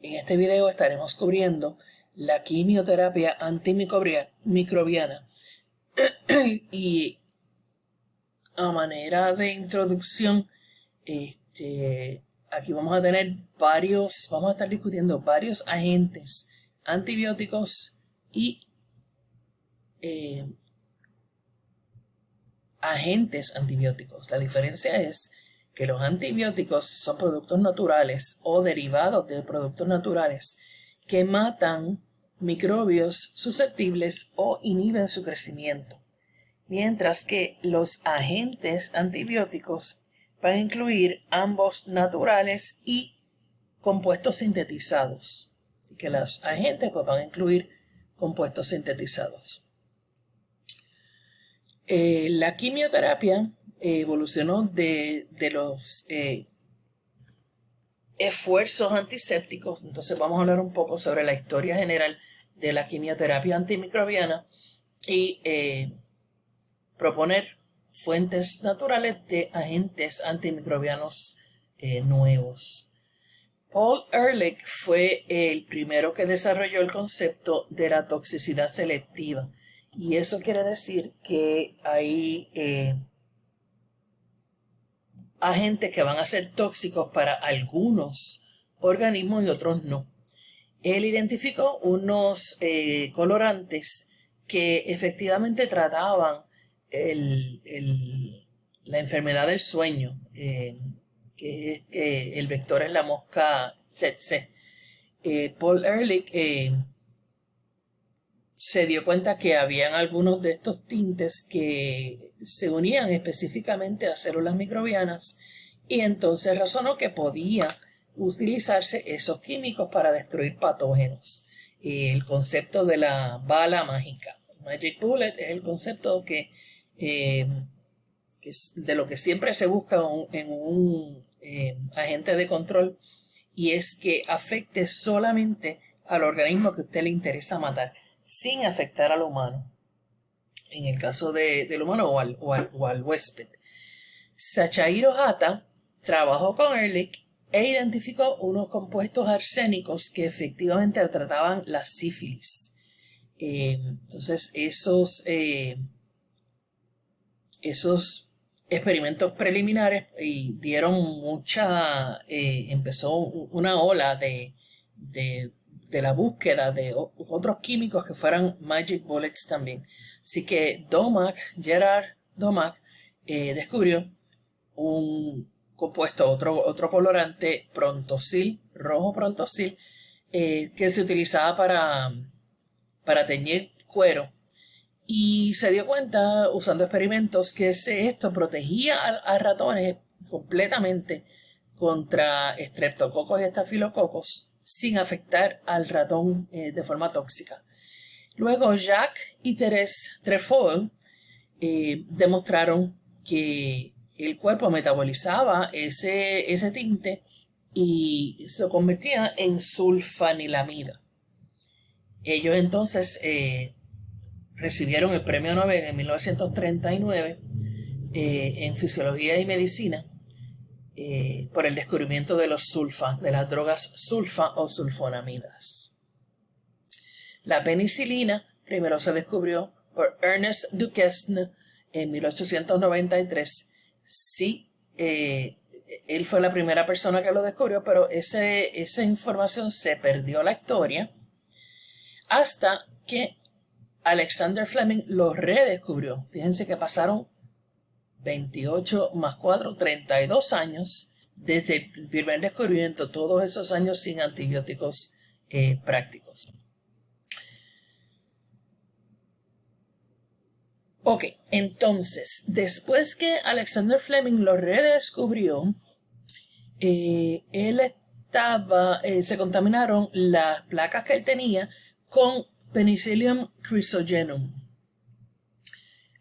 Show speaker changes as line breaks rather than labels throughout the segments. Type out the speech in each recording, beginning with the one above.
En este video estaremos cubriendo la quimioterapia antimicrobiana y a manera de introducción, aquí vamos a estar discutiendo varios agentes antibióticos y agentes antibióticos. La diferencia es que los antibióticos son productos naturales o derivados de productos naturales que matan microbios susceptibles o inhiben su crecimiento, mientras que los agentes antibióticos van a incluir ambos naturales y compuestos sintetizados, y que los agentes pues, van a incluir compuestos sintetizados. La quimioterapia evolucionó de los esfuerzos antisépticos. Entonces vamos a hablar un poco sobre la historia general de la quimioterapia antimicrobiana y proponer fuentes naturales de agentes antimicrobianos nuevos. Paul Ehrlich fue el primero que desarrolló el concepto de la toxicidad selectiva. Y eso quiere decir que hay agentes que van a ser tóxicos para algunos organismos y otros no. Él identificó unos colorantes que efectivamente trataban la enfermedad del sueño, que el vector es la mosca tsetse. Paul Ehrlich se dio cuenta que habían algunos de estos tintes que se unían específicamente a células microbianas y entonces razonó que podía utilizarse esos químicos para destruir patógenos. El concepto de la bala mágica, Magic Bullet, es el concepto que es de lo que siempre se busca en un agente de control, y es que afecte solamente al organismo que a usted le interesa matar, sin afectar al humano, en el caso del humano o al huésped. Sachihiro Hata trabajó con Ehrlich e identificó unos compuestos arsénicos que efectivamente trataban la sífilis. Entonces esos experimentos preliminares dieron empezó una ola de la búsqueda de otros químicos que fueran Magic Bullets también. Así que Gerard Domack descubrió un compuesto, otro colorante, rojo Prontosil, que se utilizaba para teñir cuero. Y se dio cuenta, usando experimentos, que esto protegía a ratones completamente contra estreptococos y estafilococos, sin afectar al ratón de forma tóxica. Luego Jacques y Thérèse Trefoil demostraron que el cuerpo metabolizaba ese tinte y se convertía en sulfanilamida. Ellos entonces recibieron el premio Nobel en 1939 en Fisiología y Medicina por el descubrimiento de de las drogas sulfa o sulfonamidas. La penicilina primero se descubrió por Ernest Duquesne en 1893. Sí, él fue la primera persona que lo descubrió, pero esa información se perdió la historia hasta que Alexander Fleming lo redescubrió. Fíjense que pasaron 28 más 4, 32 años desde el primer descubrimiento, todos esos años sin antibióticos prácticos. Ok, entonces, después que Alexander Fleming lo redescubrió, se contaminaron las placas que él tenía con Penicillium chrysogenum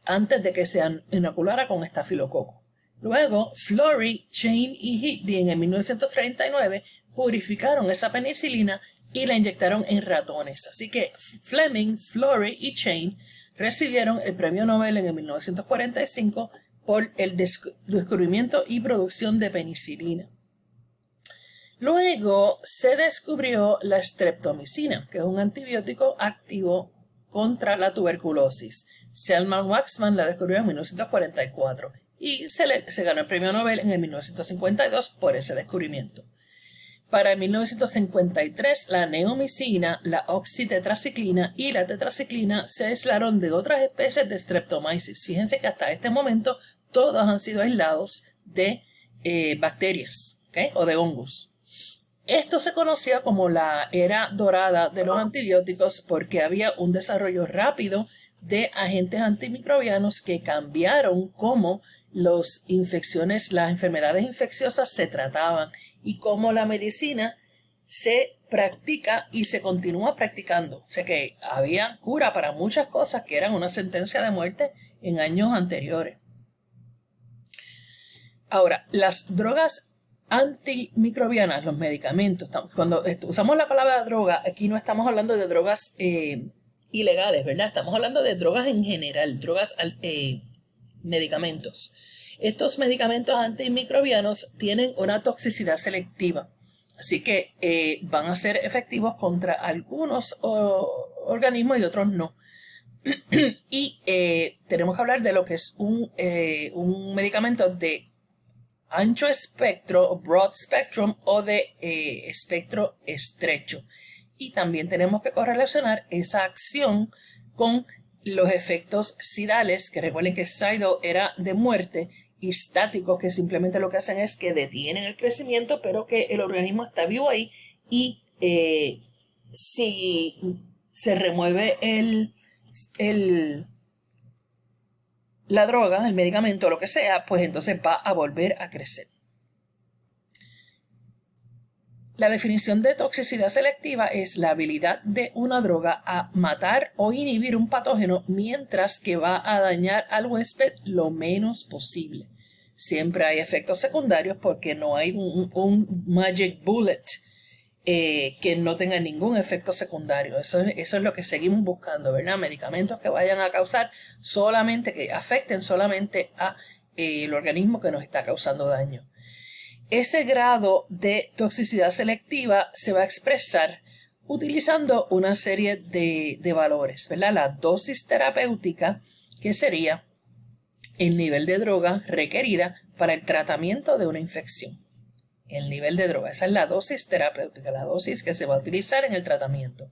antes de que se inoculara con estafilococo. Luego, Florey, Chain y Higdon en 1939 purificaron esa penicilina y la inyectaron en ratones. Así que Fleming, Florey y Chain recibieron el premio Nobel en 1945 por el descubrimiento y producción de penicilina. Luego se descubrió la streptomicina, que es un antibiótico activo contra la tuberculosis. Selman Waksman la descubrió en 1944 y se ganó el premio Nobel en el 1952 por ese descubrimiento. Para 1953, la neomicina, la oxitetraciclina y la tetraciclina se aislaron de otras especies de Streptomyces. Fíjense que hasta este momento todos han sido aislados de bacterias, ¿okay? O de hongos. Esto se conocía como la era dorada de los antibióticos porque había un desarrollo rápido de agentes antimicrobianos que cambiaron cómo las enfermedades infecciosas se trataban y cómo la medicina se practica y se continúa practicando. O sea que había cura para muchas cosas que eran una sentencia de muerte en años anteriores. Ahora, las drogas antimicrobianas, los medicamentos, cuando usamos la palabra droga, aquí no estamos hablando de drogas ilegales, ¿verdad? Estamos hablando de drogas en general, medicamentos. Estos medicamentos antimicrobianos tienen una toxicidad selectiva, así que van a ser efectivos contra algunos organismos y otros no. Y tenemos que hablar de lo que es un medicamento de ancho espectro, broad spectrum, o de espectro estrecho. Y también tenemos que correlacionar esa acción con los efectos sidales, que recuerden que sidal era de muerte, y estáticos, que simplemente lo que hacen es que detienen el crecimiento, pero que el organismo está vivo ahí, y si se remueve la droga, el medicamento, lo que sea, pues entonces va a volver a crecer. La definición de toxicidad selectiva es la habilidad de una droga a matar o inhibir un patógeno mientras que va a dañar al huésped lo menos posible. Siempre hay efectos secundarios porque no hay un magic bullet que no tenga ningún efecto secundario. Eso es lo que seguimos buscando, ¿verdad? Medicamentos que vayan a causar que afecten solamente al organismo que nos está causando daño. Ese grado de toxicidad selectiva se va a expresar utilizando una serie de valores, ¿verdad? La dosis terapéutica, que sería el nivel de droga requerida para el tratamiento de una infección. El nivel de droga, esa es la dosis terapéutica, la dosis que se va a utilizar en el tratamiento.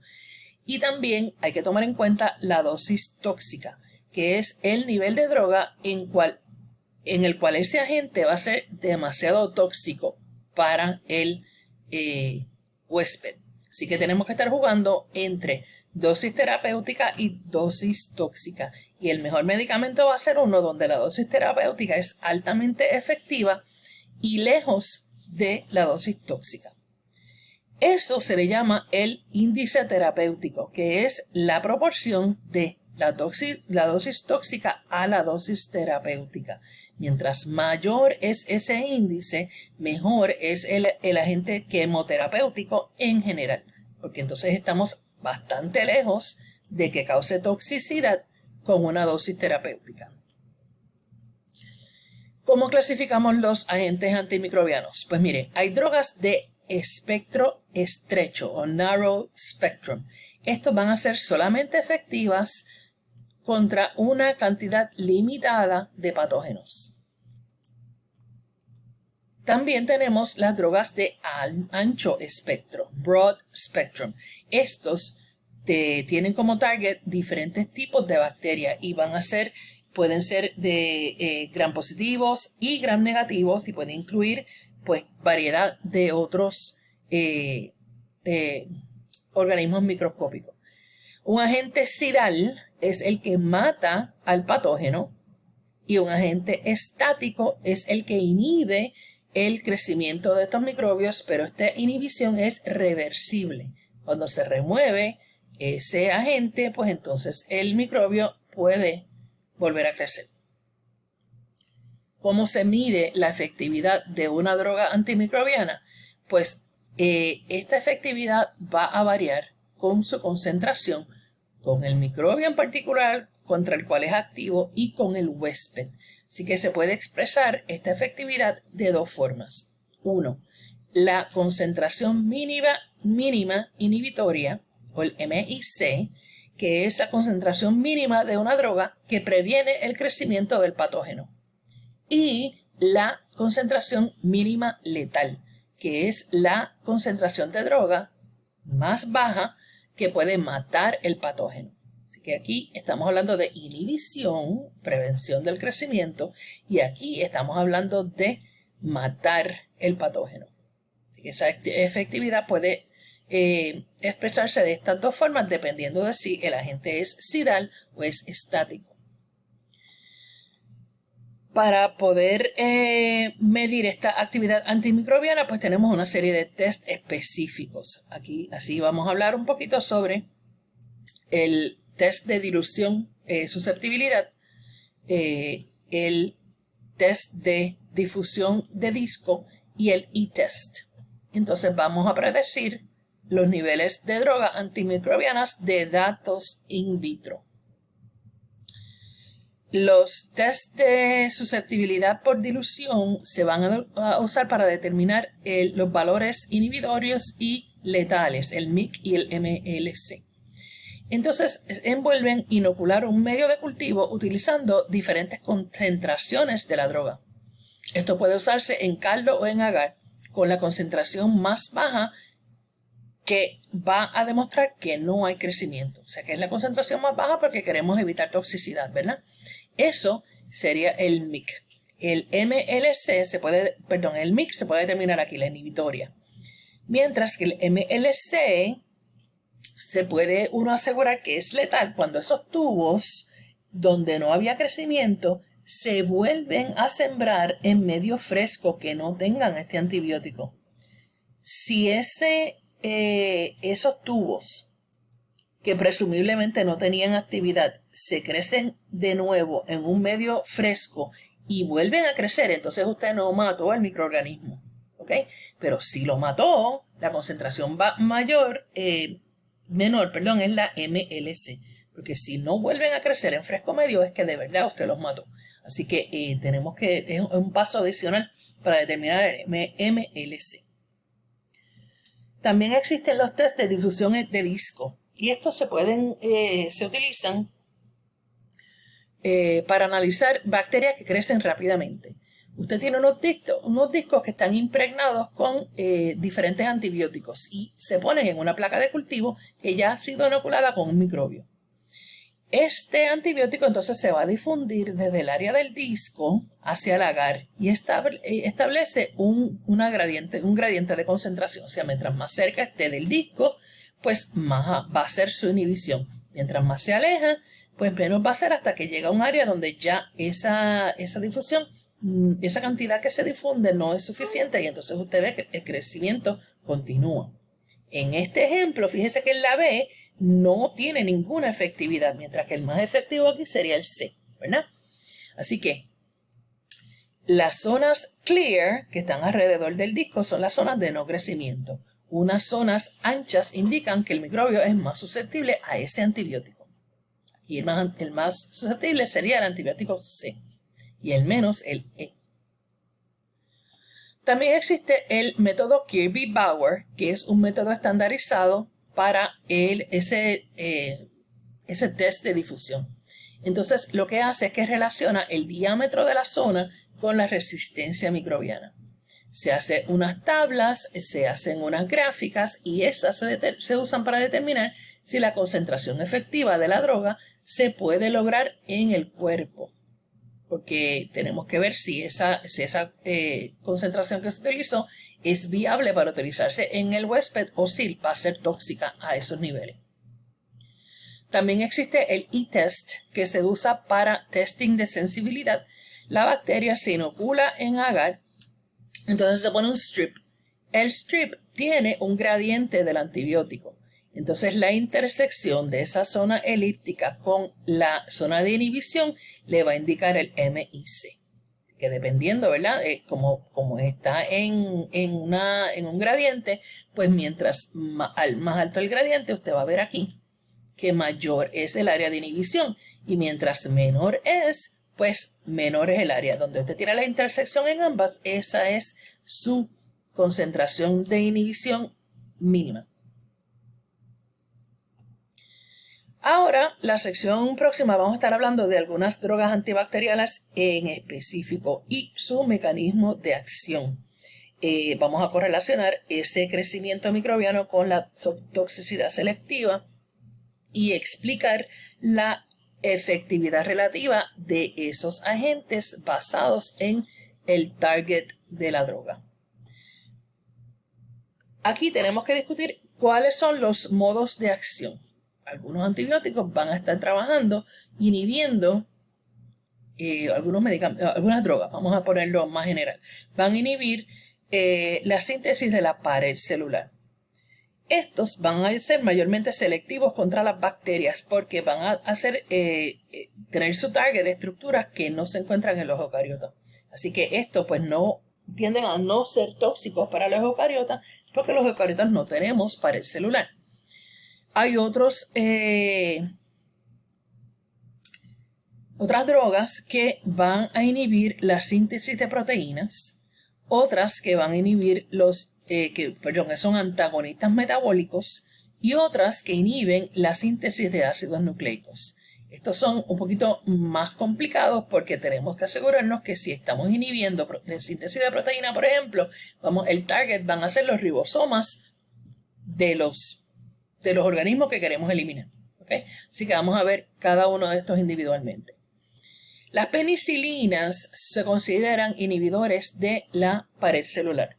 Y también hay que tomar en cuenta la dosis tóxica, que es el nivel de droga en el cual ese agente va a ser demasiado tóxico para el huésped. Así que tenemos que estar jugando entre dosis terapéutica y dosis tóxica. Y el mejor medicamento va a ser uno donde la dosis terapéutica es altamente efectiva y lejos de la dosis tóxica. Eso se le llama el índice terapéutico, que es la proporción de la dosis tóxica a la dosis terapéutica. Mientras mayor es ese índice, mejor es el agente quimioterapéutico en general, porque entonces estamos bastante lejos de que cause toxicidad con una dosis terapéutica. ¿Cómo clasificamos los agentes antimicrobianos? Pues mire, hay drogas de espectro estrecho o narrow spectrum. Estos van a ser solamente efectivas contra una cantidad limitada de patógenos. También tenemos las drogas de ancho espectro, broad spectrum. Estos tienen como target diferentes tipos de bacterias y pueden ser de gram positivos y gram negativos y pueden incluir pues variedad de otros organismos microscópicos. Un agente sidal es el que mata al patógeno y un agente estático es el que inhibe el crecimiento de estos microbios, pero esta inhibición es reversible. Cuando se remueve ese agente, pues entonces el microbio puede volver a crecer. ¿Cómo se mide la efectividad de una droga antimicrobiana? Pues esta efectividad va a variar con su concentración, con el microbio en particular contra el cual es activo y con el huésped. Así que se puede expresar esta efectividad de dos formas. 1. la concentración mínima inhibitoria, o el MIC, que es la concentración mínima de una droga que previene el crecimiento del patógeno, y la concentración mínima letal, que es la concentración de droga más baja que puede matar el patógeno. Así que aquí estamos hablando de inhibición, prevención del crecimiento, y aquí estamos hablando de matar el patógeno. Así que esa efectividad puede expresarse de estas dos formas dependiendo de si el agente es sidal o es estático. Para poder medir esta actividad antimicrobiana, pues tenemos una serie de test específicos. Aquí así vamos a hablar un poquito sobre el test de dilución susceptibilidad, el test de difusión de disco y el e-test. Entonces vamos a predecir los niveles de droga antimicrobianas de datos in vitro. Los test de susceptibilidad por dilución se van a usar para determinar los valores inhibitorios y letales, el MIC y el MLC. Entonces, envuelven inocular un medio de cultivo utilizando diferentes concentraciones de la droga. Esto puede usarse en caldo o en agar, con la concentración más baja que va a demostrar que no hay crecimiento. O sea, que es la concentración más baja porque queremos evitar toxicidad, ¿verdad? Eso sería el MIC. El MLC el MIC se puede determinar aquí, la inhibitoria. Mientras que el MLC se puede uno asegurar que es letal cuando esos tubos donde no había crecimiento se vuelven a sembrar en medio fresco que no tengan este antibiótico. Si esos tubos que presumiblemente no tenían actividad se crecen de nuevo en un medio fresco y vuelven a crecer, entonces usted no mató al microorganismo, ¿ok? Pero si lo mató, la concentración menor, es la MLC, porque si no vuelven a crecer en fresco medio es que de verdad usted los mató. Así que es un paso adicional para determinar el MLC. También existen los test de difusión de disco. Y estos se utilizan para analizar bacterias que crecen rápidamente. Usted tiene unos discos que están impregnados con diferentes antibióticos y se ponen en una placa de cultivo que ya ha sido inoculada con un microbio. Este antibiótico entonces se va a difundir desde el área del disco hacia el agar y establece un gradiente de concentración. O sea, mientras más cerca esté del disco, pues más va a ser su inhibición. Mientras más se aleja, pues menos va a ser hasta que llega a un área donde ya esa difusión, esa cantidad que se difunde no es suficiente y entonces usted ve que el crecimiento continúa. En este ejemplo, fíjese que en la B no tiene ninguna efectividad, mientras que el más efectivo aquí sería el C, ¿verdad? Así que las zonas clear que están alrededor del disco son las zonas de no crecimiento. Unas zonas anchas indican que el microbio es más susceptible a ese antibiótico. Y el más susceptible sería el antibiótico C y el menos el E. También existe el método Kirby-Bauer, que es un método estandarizado para ese test de difusión. Entonces, lo que hace es que relaciona el diámetro de la zona con la resistencia microbiana. Se hacen unas tablas, se hacen unas gráficas y esas se usan para determinar si la concentración efectiva de la droga se puede lograr en el cuerpo. Porque tenemos que ver si esa concentración que se utilizó es viable para utilizarse en el huésped o si va a ser tóxica a esos niveles. También existe el e-test que se usa para testing de sensibilidad. La bacteria se inocula en agar, entonces se pone un strip. El strip tiene un gradiente del antibiótico. Entonces la intersección de esa zona elíptica con la zona de inhibición le va a indicar el MIC. Que dependiendo, ¿verdad? Como está en un gradiente, pues mientras más alto el gradiente, usted va a ver aquí que mayor es el área de inhibición. Y mientras menor es, pues menor es el área. Donde usted tiene la intersección en ambas, esa es su concentración de inhibición mínima. Ahora, la sección próxima vamos a estar hablando de algunas drogas antibacteriales en específico y su mecanismo de acción. Vamos a correlacionar ese crecimiento microbiano con la toxicidad selectiva y explicar la efectividad relativa de esos agentes basados en el target de la droga. Aquí tenemos que discutir cuáles son los modos de acción. Algunos antibióticos van a estar trabajando inhibiendo algunas drogas, vamos a ponerlo más general, van a inhibir la síntesis de la pared celular. Estos van a ser mayormente selectivos contra las bacterias porque van a hacer tener su target de estructuras que no se encuentran en los eucariotas. Así que estos pues no tienden a no ser tóxicos para los eucariotas porque los eucariotas no tenemos pared celular. Hay otras drogas que van a inhibir la síntesis de proteínas, otras que van a inhibir que son antagonistas metabólicos y otras que inhiben la síntesis de ácidos nucleicos. Estos son un poquito más complicados porque tenemos que asegurarnos que si estamos inhibiendo la síntesis de proteína, por ejemplo, el target van a ser los ribosomas de los organismos que queremos eliminar. ¿Okay? Así que vamos a ver cada uno de estos individualmente. Las penicilinas se consideran inhibidores de la pared celular.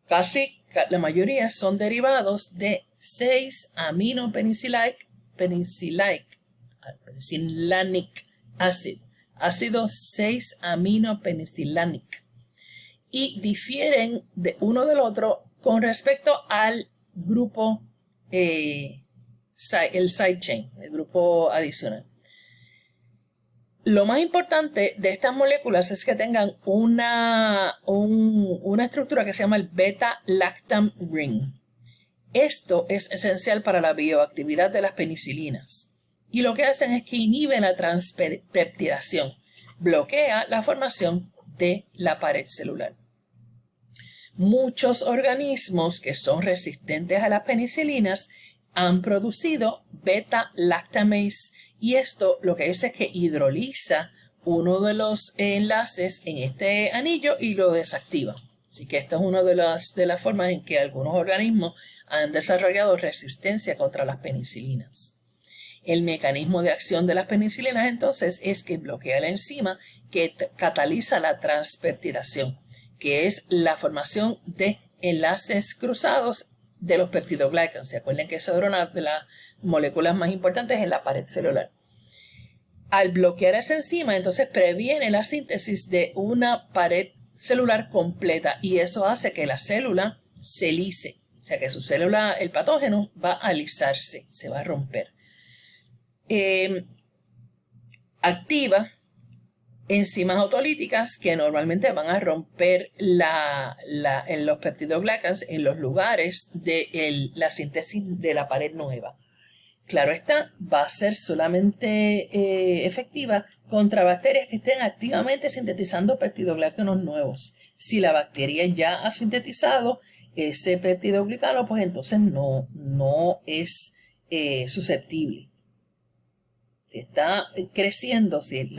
Casi la mayoría son derivados de 6-aminopenicilanic acid, ácido 6-aminopenicilanic, y difieren de uno del otro con respecto al grupo, el side chain, el grupo adicional. Lo más importante de estas moléculas es que tengan una estructura que se llama el beta-lactam ring. Esto es esencial para la bioactividad de las penicilinas. Y lo que hacen es que inhiben la transpeptidación, bloquea la formación de la pared celular. Muchos organismos que son resistentes a las penicilinas han producido beta-lactamase y esto lo que hace es que hidroliza uno de los enlaces en este anillo y lo desactiva. Así que esta es una de las formas en que algunos organismos han desarrollado resistencia contra las penicilinas. El mecanismo de acción de las penicilinas entonces es que bloquea la enzima que cataliza la transpeptidación, que es la formación de enlaces cruzados de los peptidoglycans. ¿Se acuerdan que eso era una de las moléculas más importantes en la pared celular? Al bloquear esa enzima, entonces previene la síntesis de una pared celular completa y eso hace que la célula se lise. O sea que su célula, el patógeno, va a alisarse, se va a romper. Activa enzimas autolíticas que normalmente van a romper en los peptidoglycans en los lugares de la síntesis de la pared nueva. Claro está, va a ser solamente efectiva contra bacterias que estén activamente sintetizando peptidoglycanos nuevos. Si la bacteria ya ha sintetizado ese peptidoglicano, pues entonces no es susceptible. Si está creciendo, si el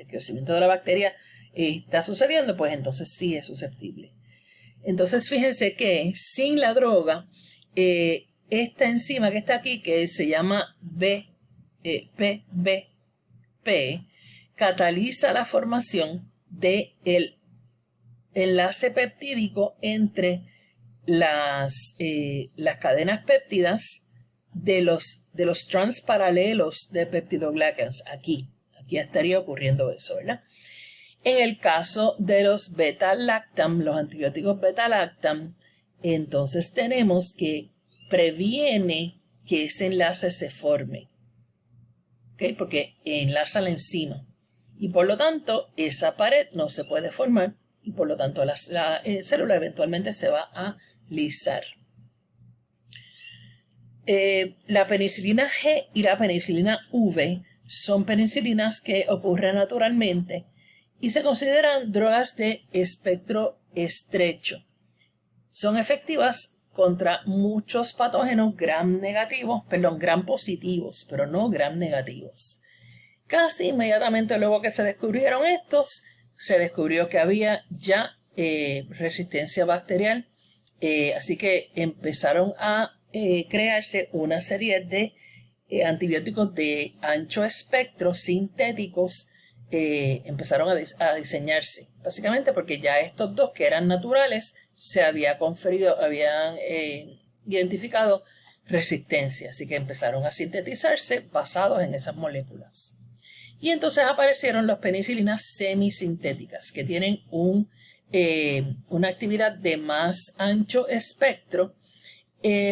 crecimiento de la bacteria está sucediendo, pues entonces sí es susceptible. Entonces fíjense que sin la droga, esta enzima que está aquí, que se llama PBP, cataliza la formación del enlace peptídico entre las cadenas péptidas de los strands paralelos de peptidoglycans. Aquí estaría ocurriendo eso, ¿verdad? En el caso de los beta-lactam, los antibióticos beta-lactam, entonces tenemos que previene que ese enlace se forme, ¿okay? Porque enlaza la enzima y por lo tanto esa pared no se puede formar y por lo tanto la célula eventualmente se va a lisar. La penicilina G y la penicilina V son penicilinas que ocurren naturalmente y se consideran drogas de espectro estrecho. son efectivas contra muchos patógenos gram positivos, pero no gram negativos. Casi inmediatamente luego que se descubrieron estos, se descubrió que había ya resistencia bacterial, así que empezaron a crearse una serie de antibióticos de ancho espectro sintéticos, empezaron a diseñarse, básicamente porque ya estos dos que eran naturales se habían identificado resistencia, así que empezaron a sintetizarse basados en esas moléculas. Y entonces aparecieron las penicilinas semisintéticas, que tienen una actividad de más ancho espectro.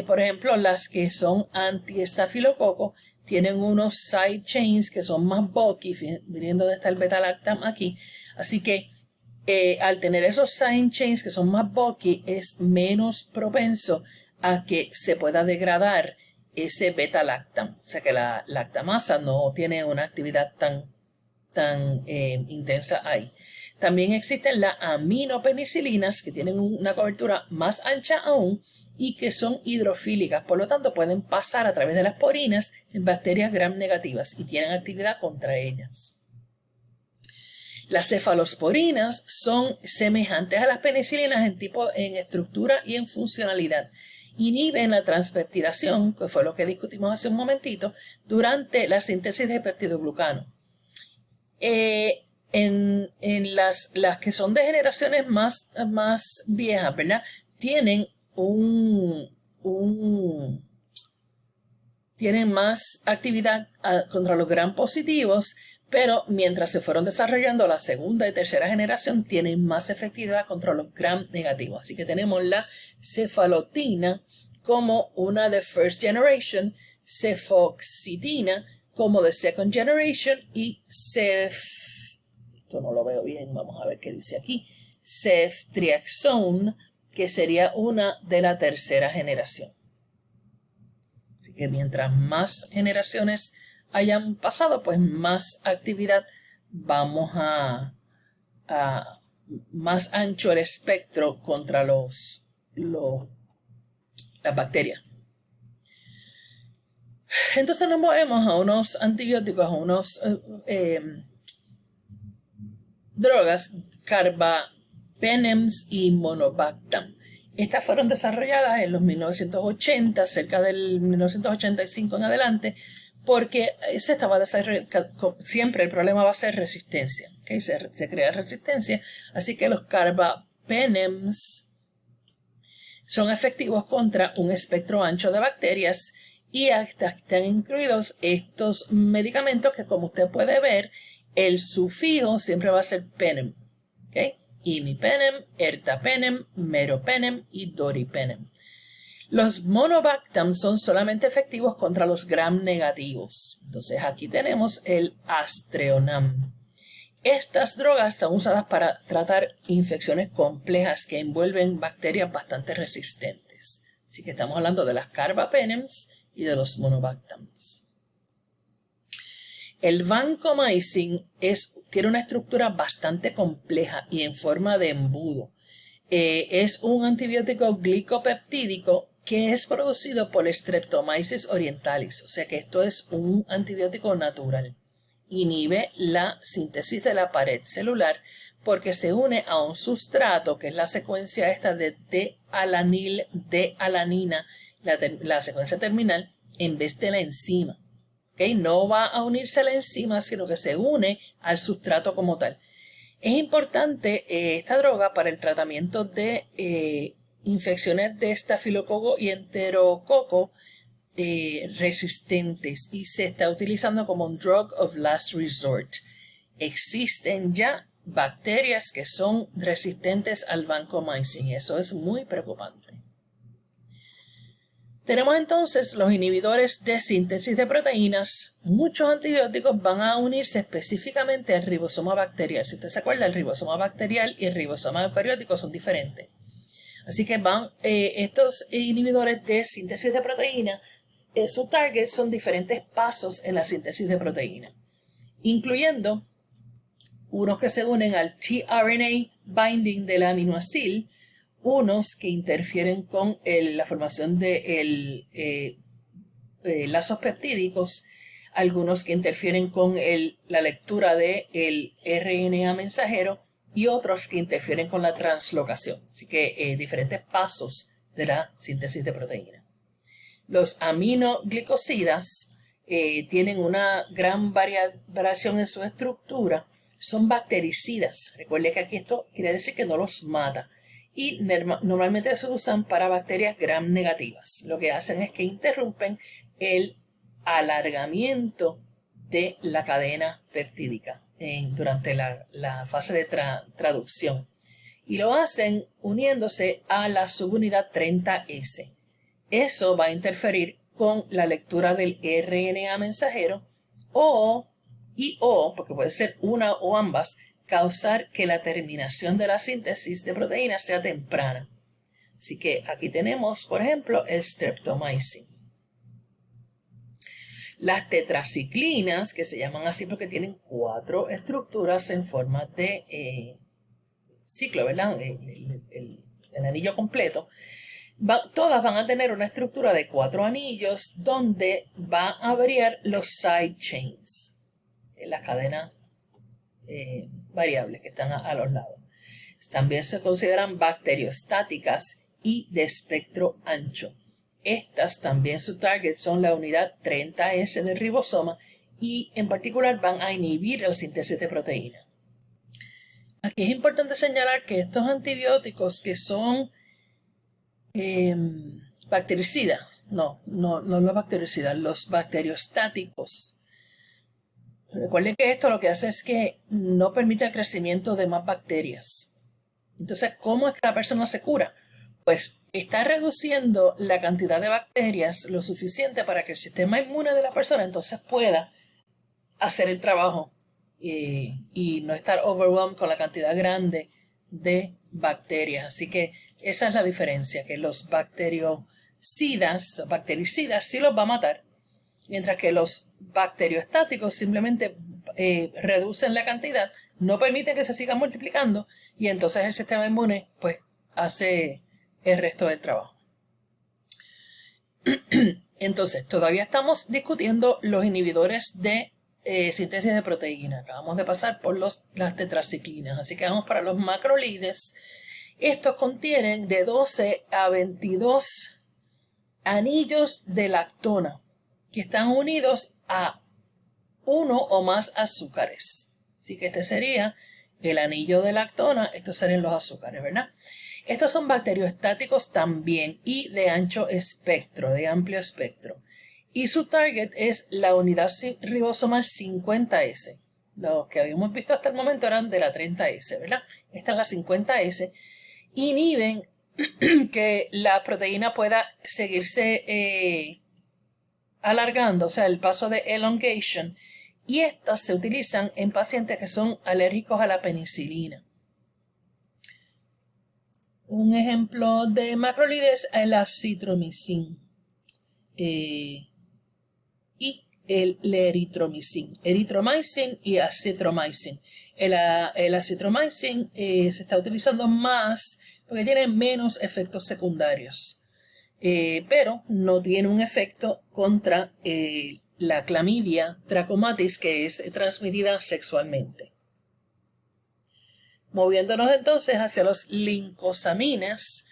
Por ejemplo, las que son anti-estafilococo tienen unos side chains que son más bulky, viniendo de el beta-lactam aquí. Así que al tener esos side chains que son más bulky, es menos propenso a que se pueda degradar ese beta-lactam. O sea que la lactamasa no tiene una actividad tan intensa ahí. También existen las aminopenicilinas que tienen una cobertura más ancha aún y que son hidrofílicas, por lo tanto pueden pasar a través de las porinas en bacterias gram negativas y tienen actividad contra ellas. Las cefalosporinas son semejantes a las penicilinas en estructura y en funcionalidad. Inhiben la transpeptidación, que fue lo que discutimos hace un momentito, durante la síntesis de peptidoglucano. En las que son de generaciones más viejas, ¿verdad? Tienen tienen más actividad contra los gram positivos, pero mientras se fueron desarrollando la segunda y tercera generación, tienen más efectividad contra los gram negativos. Así que tenemos la cefalotina como una de first generation, cefoxitina como de second generation y esto no lo veo bien, vamos a ver qué dice aquí, ceftriaxone, que sería una de la tercera generación. Así que mientras más generaciones hayan pasado, pues más actividad vamos a más ancho el espectro contra las bacterias. Entonces nos movemos a unos antibióticos, a unos drogas, carbapenems y monobactam. Estas fueron desarrolladas en los 1980, cerca del 1985 en adelante, porque se estaba desarrollando, siempre el problema va a ser resistencia, ¿okay? Se crea resistencia, así que los carbapenems son efectivos contra un espectro ancho de bacterias y están incluidos estos medicamentos que, como usted puede ver, el sufijo siempre va a ser penem, ¿okay? Imipenem, ertapenem, meropenem y doripenem. Los monobactam son solamente efectivos contra los gram negativos. Entonces aquí tenemos el Astreonam. Estas drogas son usadas para tratar infecciones complejas que envuelven bacterias bastante resistentes. Así que estamos hablando de las carbapenems y de los monobactams. El vancomycin tiene una estructura bastante compleja y en forma de embudo. Es un antibiótico glicopeptídico que es producido por Streptomyces orientalis, o sea que esto es un antibiótico natural. Inhibe la síntesis de la pared celular porque se une a un sustrato, que es la secuencia esta de D-alanil, D-alanina, la secuencia terminal, en vez de la enzima. ¿Okay? No va a unirse a la enzima, sino que se une al sustrato como tal. Es importante esta droga para el tratamiento de infecciones de estafilococo y enterococo resistentes y se está utilizando como un drug of last resort. Existen ya bacterias que son resistentes al vancomycin y eso es muy preocupante. Tenemos entonces los inhibidores de síntesis de proteínas. Muchos antibióticos van a unirse específicamente al ribosoma bacterial. Si usted se acuerda, el ribosoma bacterial y el ribosoma eucariótico son diferentes. Así que estos inhibidores de síntesis de proteína, su target son diferentes pasos en la síntesis de proteína, incluyendo unos que se unen al tRNA binding del aminoácido, unos que interfieren con la formación de lazos peptídicos, algunos que interfieren con la lectura del RNA mensajero y otros que interfieren con la translocación. Así que diferentes pasos de la síntesis de proteína. Los aminoglicosidas tienen una gran variación en su estructura. Son bactericidas. Recuerde que aquí esto quiere decir que no los mata. Y normalmente se usan para bacterias gram negativas. Lo que hacen es que interrumpen el alargamiento de la cadena peptídica durante la fase de traducción. Y lo hacen uniéndose a la subunidad 30S. Eso va a interferir con la lectura del RNA mensajero o, porque puede ser una o ambas, causar que la terminación de la síntesis de proteínas sea temprana. Así que aquí tenemos, por ejemplo, el streptomycin. Las tetraciclinas, que se llaman así porque tienen 4 estructuras en forma de ciclo, ¿verdad? El anillo completo. Todas van a tener una estructura de 4 anillos donde va a variar los side chains, las cadenas variables que están a los lados. También se consideran bacteriostáticas y de espectro ancho. Estas también su target son la unidad 30S del ribosoma y en particular van a inhibir la síntesis de proteína. Aquí es importante señalar que estos antibióticos que son bactericidas, no los bactericidas, los bacteriostáticos. Recuerden que esto lo que hace es que no permite el crecimiento de más bacterias. Entonces, ¿cómo es que la persona se cura? Pues está reduciendo la cantidad de bacterias lo suficiente para que el sistema inmune de la persona entonces pueda hacer el trabajo y no estar overwhelmed con la cantidad grande de bacterias. Así que esa es la diferencia, que los bactericidas sí los va a matar, mientras que los bacteriostáticos simplemente reducen la cantidad, no permiten que se sigan multiplicando y entonces el sistema inmune pues hace el resto del trabajo. Entonces, todavía estamos discutiendo los inhibidores de síntesis de proteína. Acabamos de pasar por las tetraciclinas, así que vamos para los macrolides. Estos contienen de 12 a 22 anillos de lactona que están unidos a uno o más azúcares. Así que este sería el anillo de lactona, estos serían los azúcares, ¿verdad? Estos son bacteriostáticos también y de ancho espectro, de amplio espectro. Y su target es la unidad ribosomal 50S. Los que habíamos visto hasta el momento eran de la 30S, ¿verdad? Esta es la 50S. Inhiben que la proteína pueda seguirse alargando, o sea, el paso de elongation. Y estas se utilizan en pacientes que son alérgicos a la penicilina. Un ejemplo de macrolide es el acitromicin y el eritromicin. Eritromycin y acitromycin. El acitromycin se está utilizando más porque tiene menos efectos secundarios, pero no tiene un efecto contra la clamidia trachomatis, que es transmitida sexualmente. Moviéndonos entonces hacia los lincosaminas,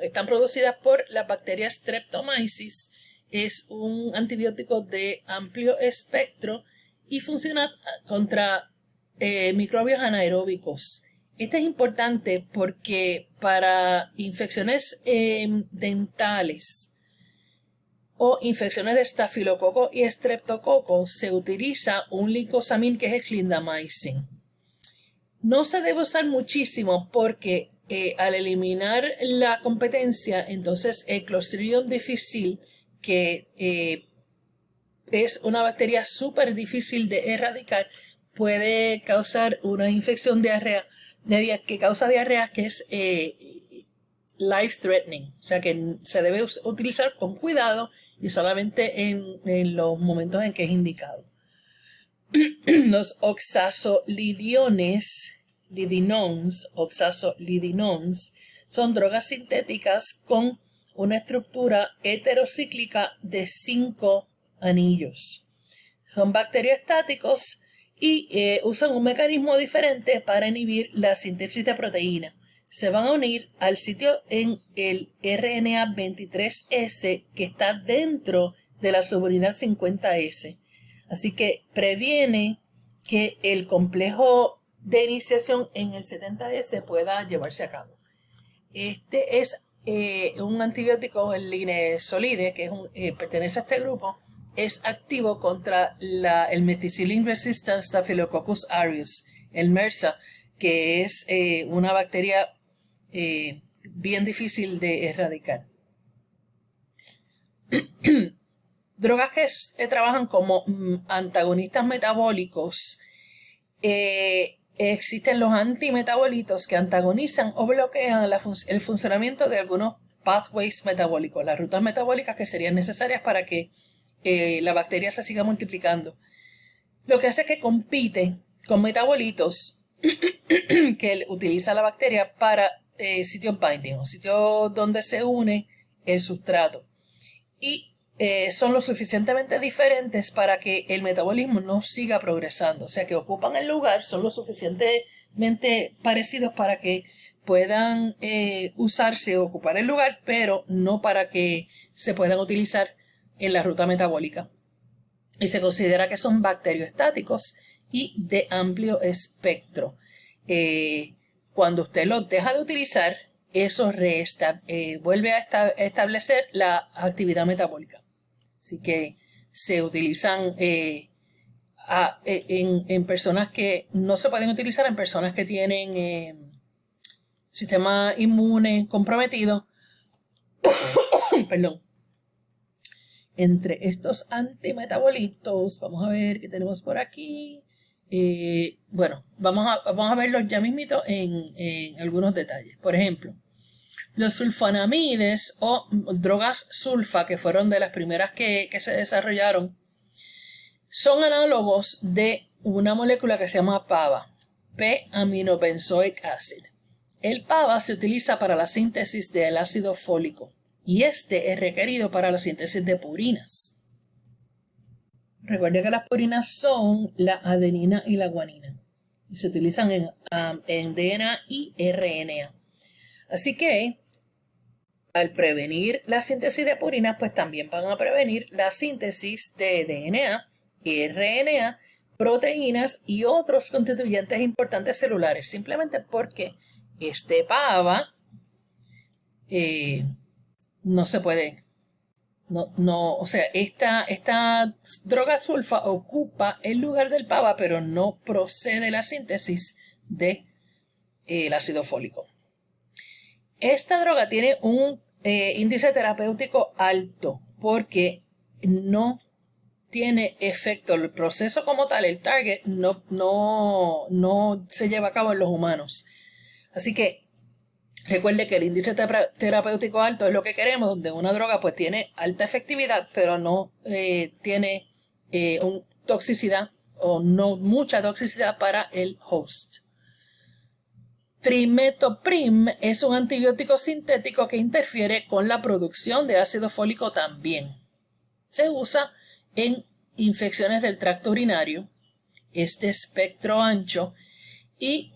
están producidas por las bacterias Streptomyces. Es un antibiótico de amplio espectro y funciona contra microbios anaeróbicos. Este es importante porque para infecciones dentales o infecciones de estafilococo y estreptococo se utiliza un lincosamín que es el clindamycin. No se debe usar muchísimo porque al eliminar la competencia, entonces el Clostridium difficile, que es una bacteria súper difícil de erradicar, puede causar una infección que causa diarrea que es life threatening. O sea que se debe utilizar con cuidado y solamente en los momentos en que es indicado. Los oxazolidiones oxazolidinones, son drogas sintéticas con una estructura heterocíclica de 5 anillos. Son bacteriostáticos y usan un mecanismo diferente para inhibir la síntesis de proteína. Se van a unir al sitio en el RNA 23S que está dentro de la subunidad 50S. Así que previene que el complejo de iniciación en el 70S pueda llevarse a cabo. Este es un antibiótico, el linezolide, que pertenece a este grupo, es activo contra el Methicillin Resistant Staphylococcus aureus, el MRSA, que es una bacteria bien difícil de erradicar. Drogas que trabajan como antagonistas metabólicos. Existen los antimetabolitos que antagonizan o bloquean el funcionamiento de algunos pathways metabólicos, las rutas metabólicas que serían necesarias para que la bacteria se siga multiplicando. Lo que hace es que compite con metabolitos que utiliza la bacteria para sitio binding, o sitio donde se une el sustrato. Y son lo suficientemente diferentes para que el metabolismo no siga progresando. O sea, que ocupan el lugar, son lo suficientemente parecidos para que puedan usarse o ocupar el lugar, pero no para que se puedan utilizar en la ruta metabólica. Y se considera que son bacteriostáticos y de amplio espectro. Cuando usted los deja de utilizar, eso vuelve a establecer la actividad metabólica. Así que se utilizan en personas que no se pueden utilizar en personas que tienen sistema inmune comprometido. Perdón. Entre estos antimetabolitos, vamos a ver qué tenemos por aquí. Bueno, vamos a verlos ya mismito en algunos detalles. Por ejemplo, los sulfonamides o drogas sulfa, que fueron de las primeras que se desarrollaron, son análogos de una molécula que se llama PABA, P-aminobenzoic acid. El PABA se utiliza para la síntesis del ácido fólico y este es requerido para la síntesis de purinas. Recuerde que las purinas son la adenina y la guanina y se utilizan en DNA y RNA. Así que al prevenir la síntesis de purinas, pues también van a prevenir la síntesis de DNA, RNA, proteínas y otros constituyentes importantes celulares, simplemente porque este PABA no se puede. O sea, esta droga sulfa ocupa el lugar del PABA, pero no procede la síntesis del ácido fólico. Esta droga tiene un índice terapéutico alto porque no tiene efecto. El proceso como tal, el target, no se lleva a cabo en los humanos. Así que recuerde que el índice terapéutico alto es lo que queremos, donde una droga pues tiene alta efectividad, pero no tiene toxicidad o no mucha toxicidad para el host. Trimetoprim es un antibiótico sintético que interfiere con la producción de ácido fólico también. Se usa en infecciones del tracto urinario, es de espectro ancho y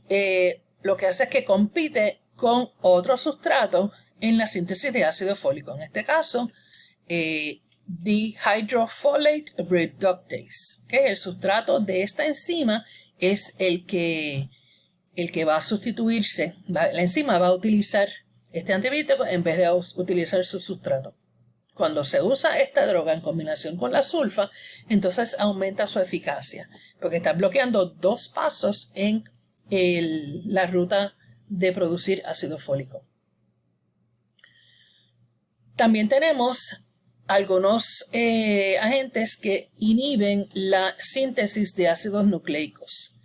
lo que hace es que compite con otro sustrato en la síntesis de ácido fólico. En este caso, dihydrofolate reductase. ¿Okay? El sustrato de esta enzima es el que va a sustituirse. La enzima va a utilizar este antibiótico en vez de utilizar su sustrato. Cuando se usa esta droga en combinación con la sulfa, entonces aumenta su eficacia, porque está bloqueando dos pasos en la ruta de producir ácido fólico. También tenemos algunos agentes que inhiben la síntesis de ácidos nucleicos.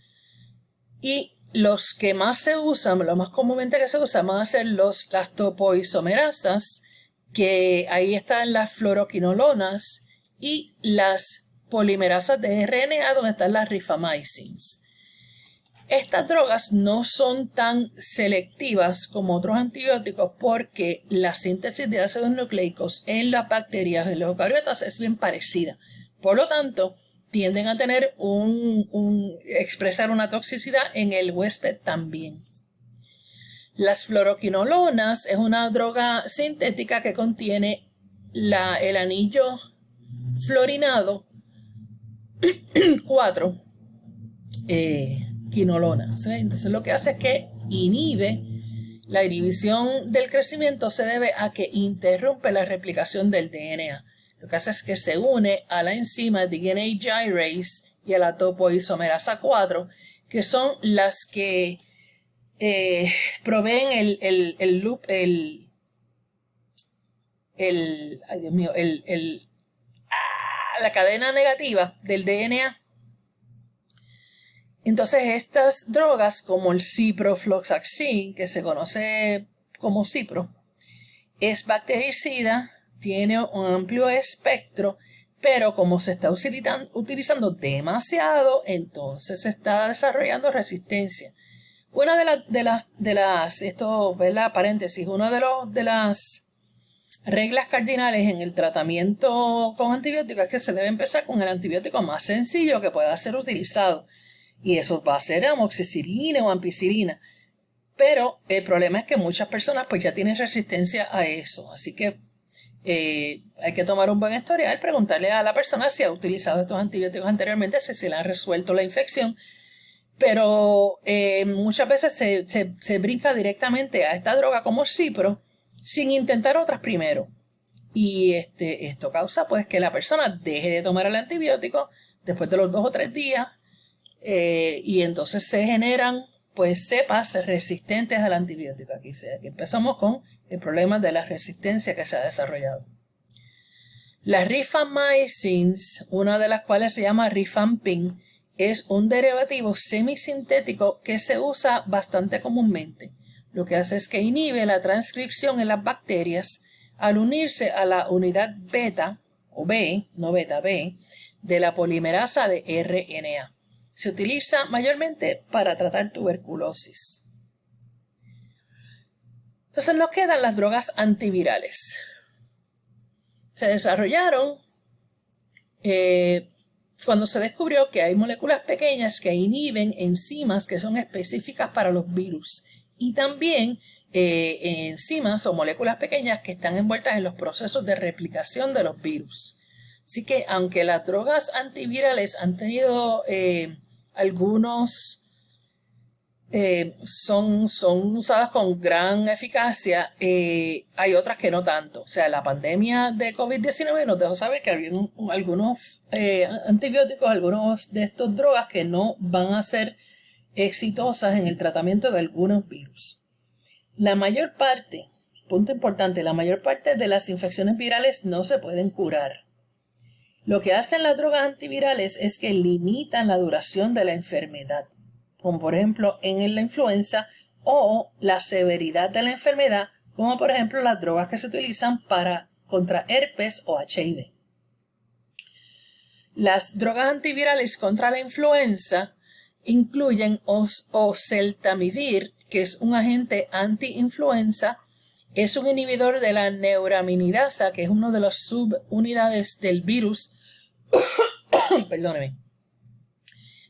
Y los que más se usan, lo más comúnmente que se usan, van a ser las topoisomerasas, que ahí están las fluoroquinolonas y las polimerasas de RNA, donde están las rifamycins. Estas drogas no son tan selectivas como otros antibióticos porque la síntesis de ácidos nucleicos en las bacterias, en los eucariotas, es bien parecida. Por lo tanto, tienden a tener expresar una toxicidad en el huésped también. Las fluoroquinolonas es una droga sintética que contiene el anillo fluorinado 4 quinolonas. Entonces lo que hace es que inhibe la inhibición del crecimiento, se debe a que interrumpe la replicación del DNA. Lo que hace es que se une a la enzima DNA gyrase y a la topoisomerasa 4, que son las que proveen el loop, ay Dios mío, la cadena negativa del DNA. Entonces estas drogas como el ciprofloxacin, que se conoce como Cipro, es bactericida, tiene un amplio espectro, pero como se está utilizando demasiado, entonces se está desarrollando resistencia. Una de las esto, ¿verdad? Paréntesis, una de las reglas cardinales en el tratamiento con antibióticos es que se debe empezar con el antibiótico más sencillo que pueda ser utilizado. Y eso va a ser amoxicilina o ampicilina. Pero el problema es que muchas personas pues ya tienen resistencia a eso. Así que hay que tomar un buen historial, preguntarle a la persona si ha utilizado estos antibióticos anteriormente, si se le ha resuelto la infección. Pero muchas veces se brinca directamente a esta droga como Cipro sin intentar otras primero. Y esto causa pues que la persona deje de tomar el antibiótico después de los 2 o 3 días. Y entonces se generan pues cepas resistentes al antibiótico. Aquí empezamos con el problema de la resistencia que se ha desarrollado. Las rifamycins, una de las cuales se llama rifampin, es un derivativo semisintético que se usa bastante comúnmente. Lo que hace es que inhibe la transcripción en las bacterias al unirse a la unidad beta o B, no beta B, de la polimerasa de RNA. Se utiliza mayormente para tratar tuberculosis. Entonces nos quedan las drogas antivirales. Se desarrollaron cuando se descubrió que hay moléculas pequeñas que inhiben enzimas que son específicas para los virus y también enzimas o moléculas pequeñas que están envueltas en los procesos de replicación de los virus. Así que aunque las drogas antivirales han tenido algunos son usadas con gran eficacia, hay otras que no tanto. O sea, la pandemia de COVID-19 nos dejó saber que había algunos antibióticos, algunos de estas drogas que no van a ser exitosas en el tratamiento de algunos virus. La mayor parte, punto importante, la mayor parte de las infecciones virales no se pueden curar. Lo que hacen las drogas antivirales es que limitan la duración de la enfermedad, como por ejemplo en la influenza, o la severidad de la enfermedad, como por ejemplo las drogas que se utilizan contra herpes o HIV. Las drogas antivirales contra la influenza incluyen oseltamivir, que es un agente antiinfluenza, es un inhibidor de la neuraminidasa, que es una de las subunidades del virus. Perdóneme.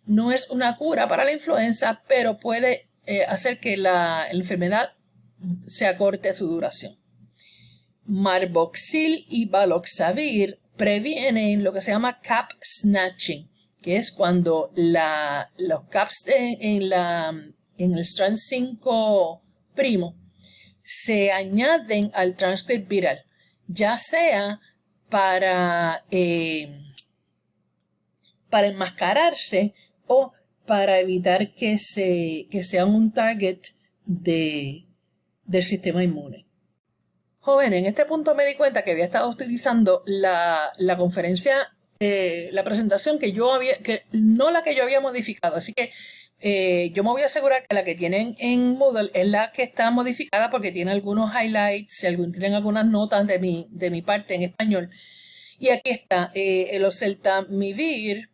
No es una cura para la influenza, pero puede hacer que la enfermedad se acorte su duración. Marboxil y baloxavir previenen lo que se llama cap snatching, que es cuando los caps en el strand 5' se añaden al transcript viral, ya sea para enmascararse o para evitar que sean un target del sistema inmune. Joven, en este punto me di cuenta que había estado utilizando la conferencia, la presentación que no la que yo había modificado, así que yo me voy a asegurar que la que tienen en Moodle es la que está modificada porque tiene algunos highlights, tienen algunas notas de mi parte en español. Y aquí está el oseltamivir,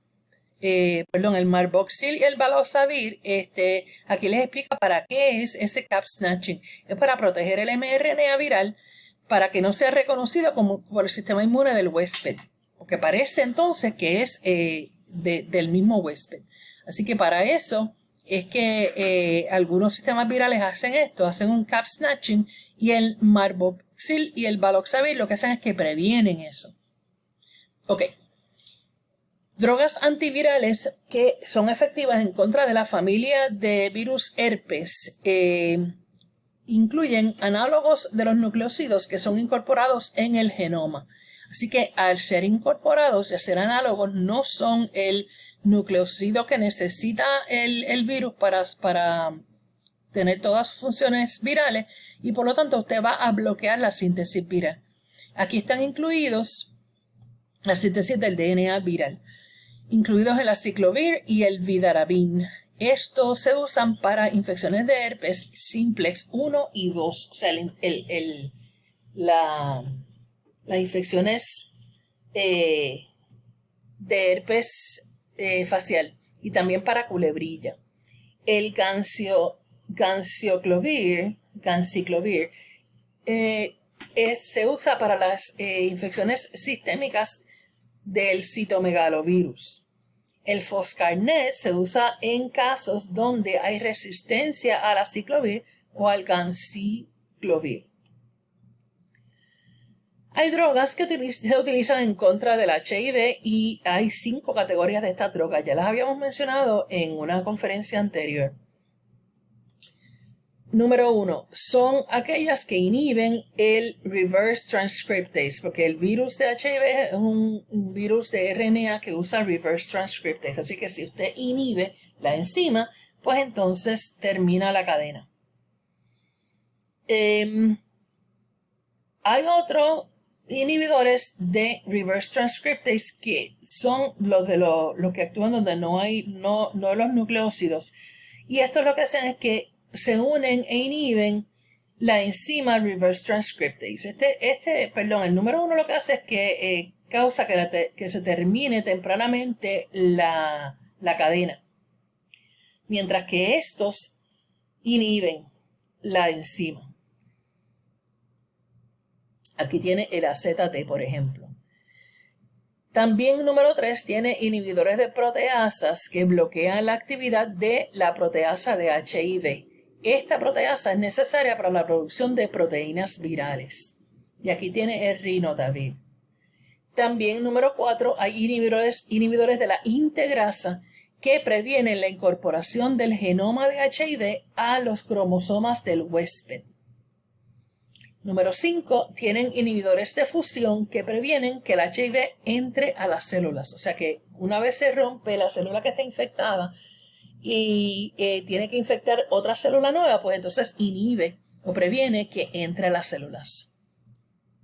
el Marboxil y el Baloxavir, aquí les explica para qué es ese cap snatching. Es para proteger el mRNA viral para que no sea reconocido como por el sistema inmune del huésped, porque parece entonces que es del mismo huésped. Así que para eso es que algunos sistemas virales hacen esto, hacen un cap snatching, y el Marboxil y el Baloxavir lo que hacen es que previenen eso. Ok. Drogas antivirales que son efectivas en contra de la familia de virus herpes incluyen análogos de los nucleócidos que son incorporados en el genoma. Así que al ser incorporados y ser análogos, no son el nucleócido que necesita el virus para tener todas sus funciones virales, y por lo tanto usted va a bloquear la síntesis viral. Aquí están incluidos la síntesis del DNA viral, incluidos el aciclovir y el vidarabin. Estos se usan para infecciones de herpes simplex 1 y 2, o sea, las infecciones de herpes facial, y también para culebrilla. El ganciclovir se usa para las infecciones sistémicas del citomegalovirus. El foscarnet se usa en casos donde hay resistencia al aciclovir o al ganciclovir. Hay drogas que se utilizan en contra del HIV y hay 5 categorías de estas drogas. Ya las habíamos mencionado en una conferencia anterior. Número 1, son aquellas que inhiben el reverse transcriptase, porque el virus de HIV es un virus de RNA que usa reverse transcriptase. Así que si usted inhibe la enzima, pues entonces termina la cadena. Hay otros inhibidores de reverse transcriptase que son los que actúan donde no los nucleócidos. Y esto lo que hacen es que se unen e inhiben la enzima reverse transcriptase. El número 1 lo que hace es que causa que se termine tempranamente la cadena, mientras que estos inhiben la enzima. Aquí tiene el AZT, por ejemplo. También número 3 tiene inhibidores de proteasas que bloquean la actividad de la proteasa de HIV. Esta proteasa es necesaria para la producción de proteínas virales. Y aquí tiene el rinotavir. También número 4 hay inhibidores de la integrasa que previenen la incorporación del genoma de HIV a los cromosomas del huésped. Número 5, tienen inhibidores de fusión que previenen que el HIV entre a las células. O sea que una vez se rompe la célula que está infectada y tiene que infectar otra célula nueva, pues entonces inhibe o previene que entre a las células.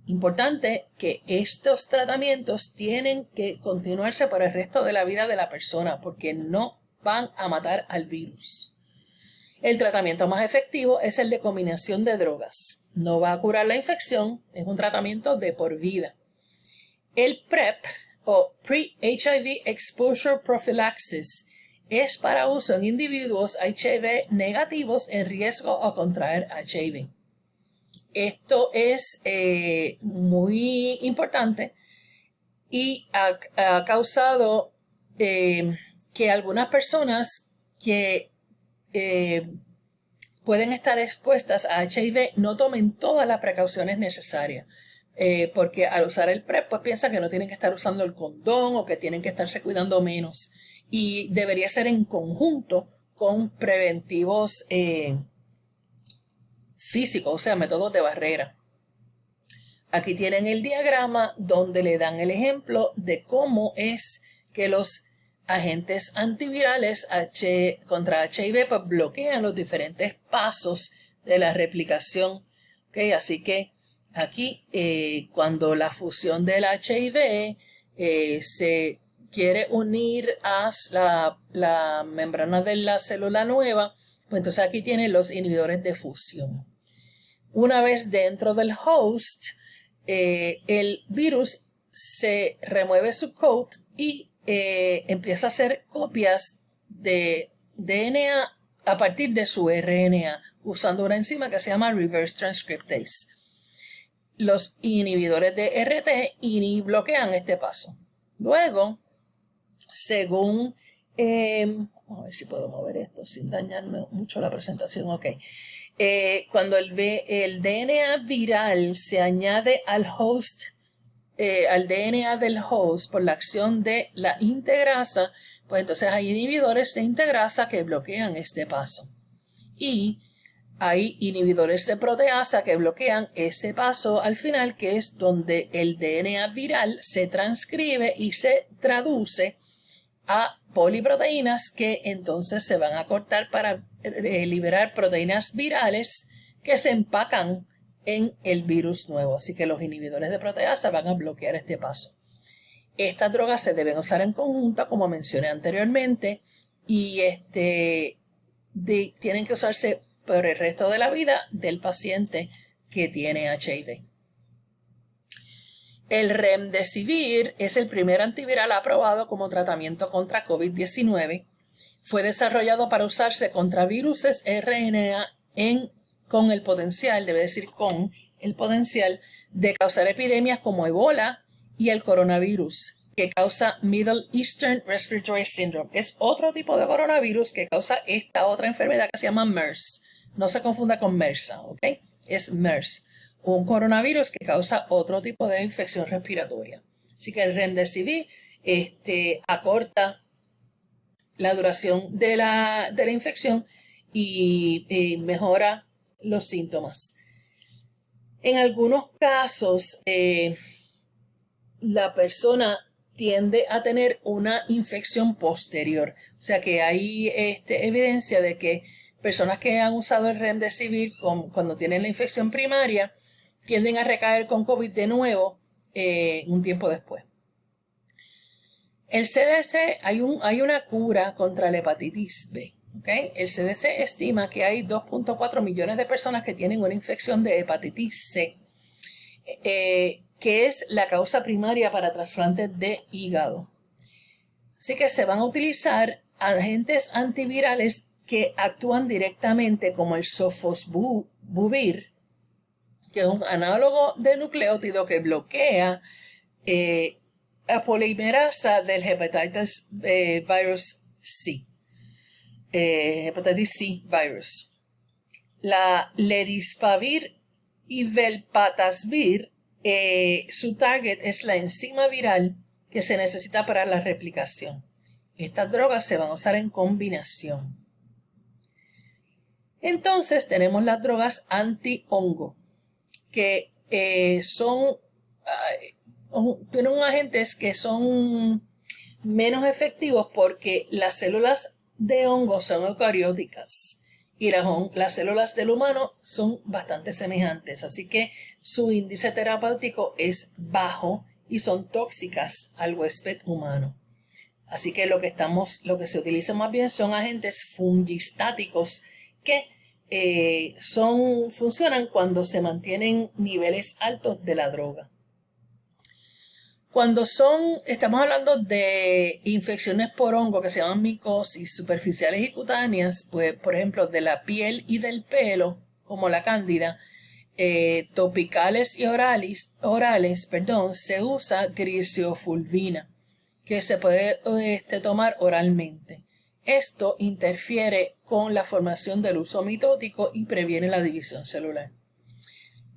Importante que estos tratamientos tienen que continuarse por el resto de la vida de la persona, porque no van a matar al virus. El tratamiento más efectivo es el de combinación de drogas. No va a curar la infección, es un tratamiento de por vida. El PrEP o Pre-HIV Exposure Prophylaxis es para uso en individuos HIV negativos en riesgo a contraer HIV. Esto es muy importante y ha causado que algunas personas que pueden estar expuestas a HIV no tomen todas las precauciones necesarias, porque al usar el PrEP pues piensan que no tienen que estar usando el condón o que tienen que estarse cuidando menos, y debería ser en conjunto con preventivos físicos, o sea, métodos de barrera. Aquí tienen el diagrama donde le dan el ejemplo de cómo es que los agentes antivirales contra HIV pues bloquean los diferentes pasos de la replicación. ¿Okay? Así que aquí cuando la fusión del HIV se quiere unir a la membrana de la célula nueva, pues entonces aquí tienen los inhibidores de fusión. Una vez dentro del host, el virus se remueve su coat y empieza a hacer copias de DNA a partir de su RNA, usando una enzima que se llama reverse transcriptase. Los inhibidores de RT bloquean este paso. Luego, según... vamos a ver si puedo mover esto sin dañarme mucho la presentación. Ok. Cuando el DNA viral se añade al host, al DNA del host por la acción de la integrasa, pues entonces hay inhibidores de integrasa que bloquean este paso. Y hay inhibidores de proteasa que bloquean ese paso al final, que es donde el DNA viral se transcribe y se traduce a poliproteínas que entonces se van a cortar para liberar proteínas virales que se empacan en el virus nuevo. Así que los inhibidores de proteasa van a bloquear este paso. Estas drogas se deben usar en conjunto, como mencioné anteriormente, y tienen que usarse por el resto de la vida del paciente que tiene HIV. El Remdesivir es el primer antiviral aprobado como tratamiento contra COVID-19. Fue desarrollado para usarse contra viruses RNA con el potencial de causar epidemias como Ebola y el coronavirus, que causa Middle Eastern Respiratory Syndrome. Es otro tipo de coronavirus que causa esta otra enfermedad que se llama MERS. No se confunda con MRSA, ¿ok? Es MERS, un coronavirus que causa otro tipo de infección respiratoria. Así que el Remdesivir acorta la duración de la infección y mejora los síntomas. En algunos casos, la persona tiende a tener una infección posterior. O sea que hay evidencia de que personas que han usado el Remdesivir cuando tienen la infección primaria tienden a recaer con COVID de nuevo un tiempo después. El CDC, hay una cura contra la hepatitis B. ¿Okay? El CDC estima que hay 2.4 millones de personas que tienen una infección de hepatitis C, que es la causa primaria para trasplantes de hígado. Así que se van a utilizar agentes antivirales que actúan directamente, como el sofosbuvir, que es un análogo de nucleótido que bloquea la polimerasa del hepatitis virus C. Hepatitis C virus. La ledispavir y velpatasvir, su target es la enzima viral que se necesita para la replicación. Estas drogas se van a usar en combinación. Entonces tenemos las drogas anti-hongo, que tienen agentes que son menos efectivos porque las células de hongo son eucarióticas y las células del humano son bastante semejantes, así que su índice terapéutico es bajo y son tóxicas al huésped humano. Así que lo que se utiliza más bien son agentes fungistáticos que funcionan cuando se mantienen niveles altos de la droga. Cuando estamos hablando de infecciones por hongo que se llaman micosis superficiales y cutáneas, pues por ejemplo de la piel y del pelo, como la cándida, topicales y orales, se usa griseofulvina, que se puede tomar oralmente. Esto interfiere con la formación del uso mitótico y previene la división celular.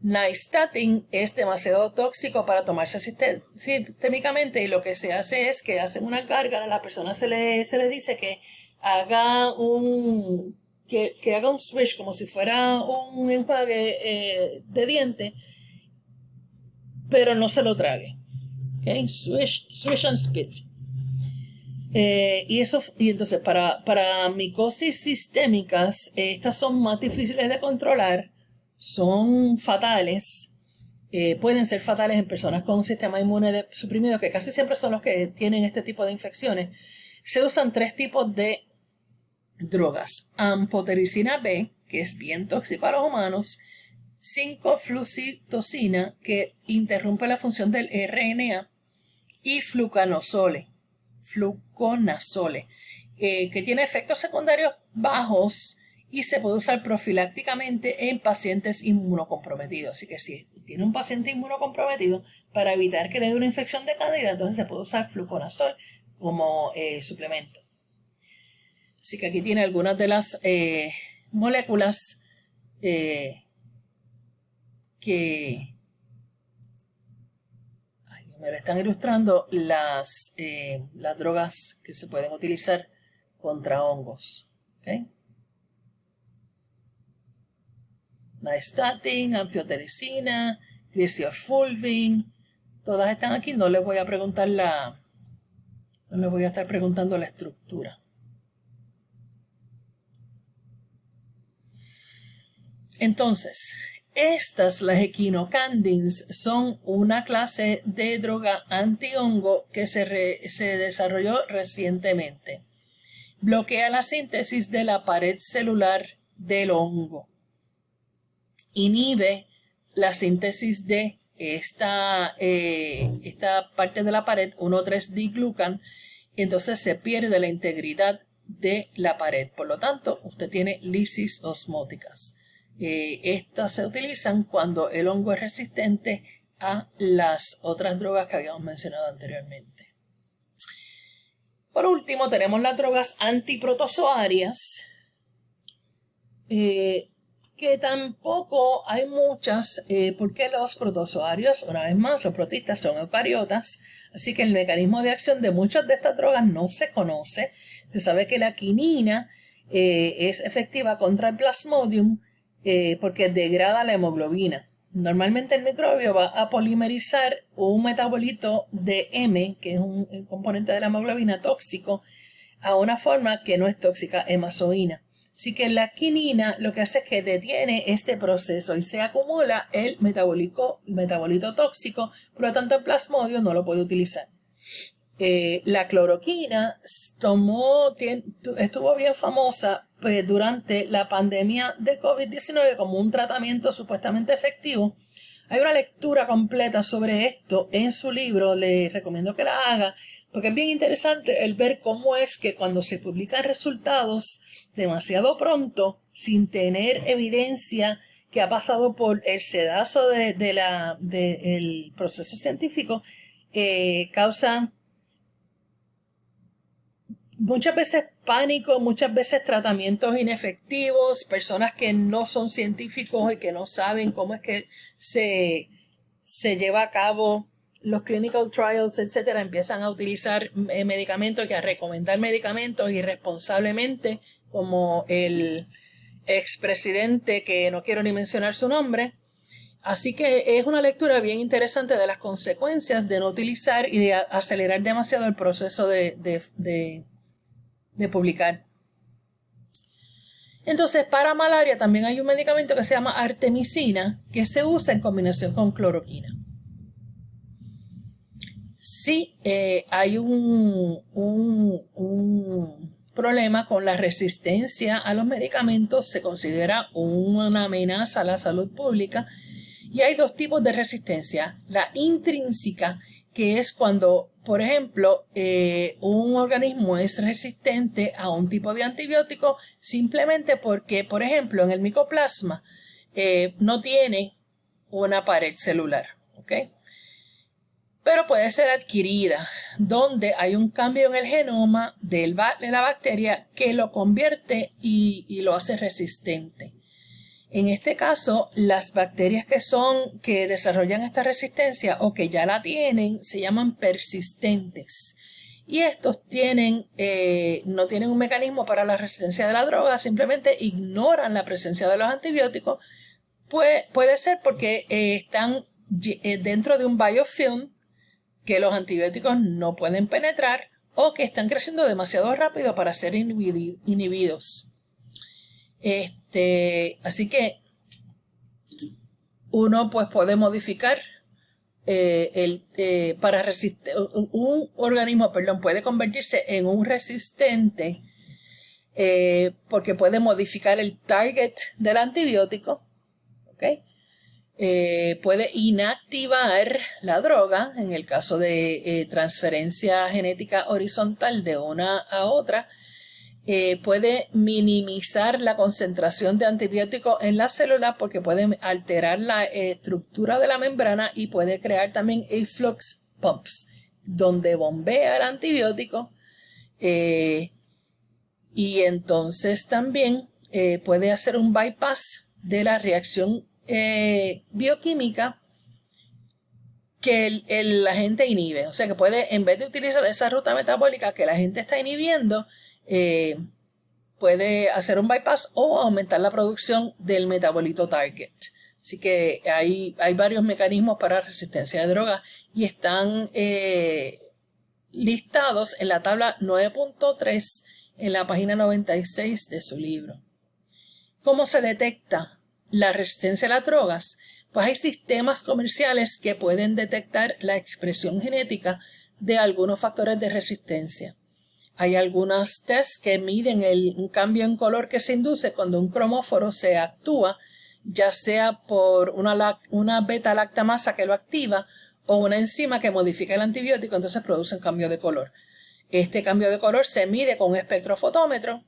Nystatin es demasiado tóxico para tomarse sistémicamente, y lo que se hace es que hacen una gárgara, a la persona se le dice que haga un swish como si fuera un enjuague de diente, pero no se lo trague. ¿Okay? Swish and spit. Y entonces para micosis sistémicas, estas son más difíciles de controlar, son fatales, pueden ser fatales en personas con un sistema inmune suprimido, que casi siempre son los que tienen este tipo de infecciones. Se usan 3 tipos de drogas: anfotericina B, que es bien tóxico a los humanos, 5-flucitosina, que interrumpe la función del RNA, y flucanosole. fluconazole, que tiene efectos secundarios bajos y se puede usar profilácticamente en pacientes inmunocomprometidos. Así que si tiene un paciente inmunocomprometido, para evitar que le dé una infección de cándida, entonces se puede usar fluconazol como suplemento. Así que aquí tiene algunas de las moléculas que me lo están ilustrando, las drogas que se pueden utilizar contra hongos. ¿Okay? Nystatin, anfiotericina, gliciofulvin, todas están aquí. No les voy a preguntar no les voy a estar preguntando la estructura. Entonces, las equinocandins, son una clase de droga antihongo que se desarrolló recientemente. Bloquea la síntesis de la pared celular del hongo. Inhibe la síntesis de esta parte de la pared, 1,3-diglucan, y entonces se pierde la integridad de la pared. Por lo tanto, usted tiene lisis osmóticas. Estas se utilizan cuando el hongo es resistente a las otras drogas que habíamos mencionado anteriormente. Por último, tenemos las drogas antiprotozoarias, que tampoco hay muchas, porque los protozoarios, una vez más, los protistas son eucariotas, así que el mecanismo de acción de muchas de estas drogas no se conoce. Se sabe que la quinina es efectiva contra el Plasmodium, porque degrada la hemoglobina. Normalmente el microbio va a polimerizar un metabolito de M, que es un componente de la hemoglobina tóxico, a una forma que no es tóxica, hemazoína. Así que la quinina lo que hace es que detiene este proceso y se acumula el metabolito tóxico, por lo tanto el Plasmodium no lo puede utilizar. La cloroquina estuvo bien famosa durante la pandemia de COVID-19 como un tratamiento supuestamente efectivo. Hay una lectura completa sobre esto en su libro, le recomiendo que la haga, porque es bien interesante el ver cómo es que cuando se publican resultados demasiado pronto, sin tener evidencia que ha pasado por el sedazo del proceso científico, causan muchas veces pánico, muchas veces tratamientos inefectivos, personas que no son científicos y que no saben cómo es que se lleva a cabo los clinical trials, etcétera, empiezan a utilizar medicamentos y a recomendar medicamentos irresponsablemente, como el expresidente, que no quiero ni mencionar su nombre. Así que es una lectura bien interesante de las consecuencias de no utilizar y de acelerar demasiado el proceso de publicar. Entonces, para malaria también hay un medicamento que se llama artemisina, que se usa en combinación con cloroquina. Sí, hay un problema con la resistencia a los medicamentos, se considera una amenaza a la salud pública, y hay dos tipos de resistencia. La intrínseca, que es cuando, por ejemplo, un organismo es resistente a un tipo de antibiótico simplemente porque, por ejemplo, en el micoplasma no tiene una pared celular, ¿ok? Pero puede ser adquirida, donde hay un cambio en el genoma de la bacteria que lo convierte y lo hace resistente. En este caso, las bacterias que desarrollan esta resistencia o que ya la tienen, se llaman persistentes. Y estos no tienen un mecanismo para la resistencia de la droga, simplemente ignoran la presencia de los antibióticos. Puede ser porque están dentro de un biofilm que los antibióticos no pueden penetrar, o que están creciendo demasiado rápido para ser inhibidos. Así que uno pues puede modificar un organismo, puede convertirse en un resistente porque puede modificar el target del antibiótico, ¿ok? puede inactivar la droga en el caso de transferencia genética horizontal de una a otra. Puede minimizar la concentración de antibióticos en la célula porque puede alterar la estructura de la membrana y puede crear también efflux pumps, donde bombea el antibiótico y entonces también puede hacer un bypass de la reacción bioquímica que la gente inhibe. O sea que puede, en vez de utilizar esa ruta metabólica que la gente está inhibiendo, puede hacer un bypass o aumentar la producción del metabolito target. Así que hay varios mecanismos para resistencia de drogas y están listados en la tabla 9.3 en la página 96 de su libro. ¿Cómo se detecta la resistencia a las drogas? Pues hay sistemas comerciales que pueden detectar la expresión genética de algunos factores de resistencia. Hay algunos tests que miden un cambio en color que se induce cuando un cromóforo se actúa, ya sea por una beta-lactamasa que lo activa o una enzima que modifica el antibiótico, entonces produce un cambio de color. Este cambio de color se mide con un espectrofotómetro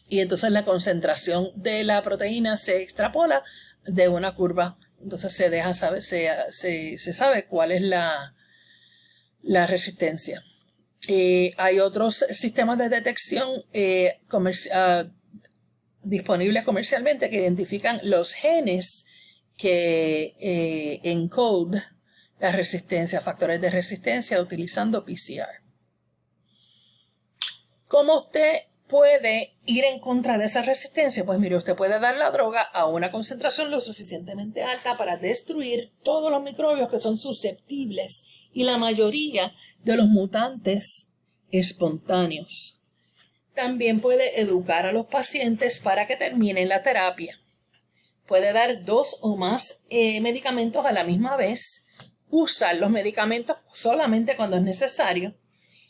y entonces la concentración de la proteína se extrapola de una curva. Entonces se deja saber, se sabe cuál es la resistencia. Hay otros sistemas de detección disponibles comercialmente que identifican los genes que encode la resistencia, factores de resistencia utilizando PCR. ¿Cómo usted puede ir en contra de esa resistencia? Pues mire, usted puede dar la droga a una concentración lo suficientemente alta para destruir todos los microbios que son susceptibles y la mayoría de los mutantes espontáneos. También puede educar a los pacientes para que terminen la terapia. Puede dar 2 o más medicamentos a la misma vez, usar los medicamentos solamente cuando es necesario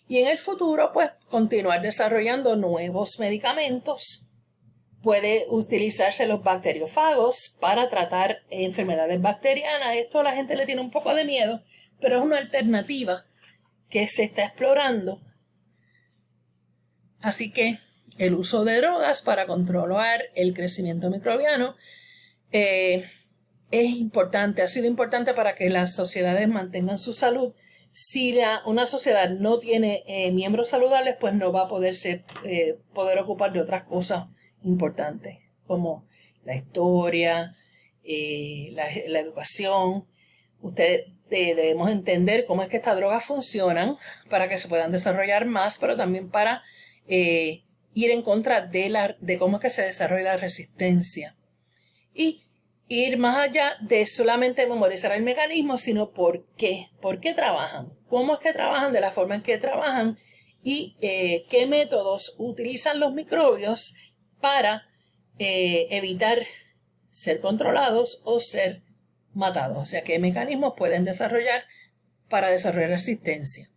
y en el futuro pues continuar desarrollando nuevos medicamentos. Puede utilizarse los bacteriófagos para tratar enfermedades bacterianas. Esto a la gente le tiene un poco de miedo, pero es una alternativa que se está explorando. Así que el uso de drogas para controlar el crecimiento microbiano es importante, ha sido importante para que las sociedades mantengan su salud. Si una sociedad no tiene miembros saludables, pues no va a poder ocupar de otras cosas importantes, como la historia, la educación. Debemos entender cómo es que estas drogas funcionan para que se puedan desarrollar más, pero también para ir en contra de cómo es que se desarrolla la resistencia. Y ir más allá de solamente memorizar el mecanismo, sino por qué trabajan, cómo es que trabajan, de la forma en que trabajan y qué métodos utilizan los microbios para evitar ser controlados o ser matados. O sea, qué mecanismos pueden desarrollar para desarrollar resistencia.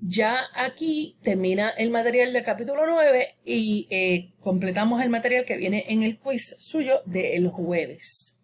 Ya aquí termina el material del capítulo 9 y completamos el material que viene en el quiz suyo del jueves.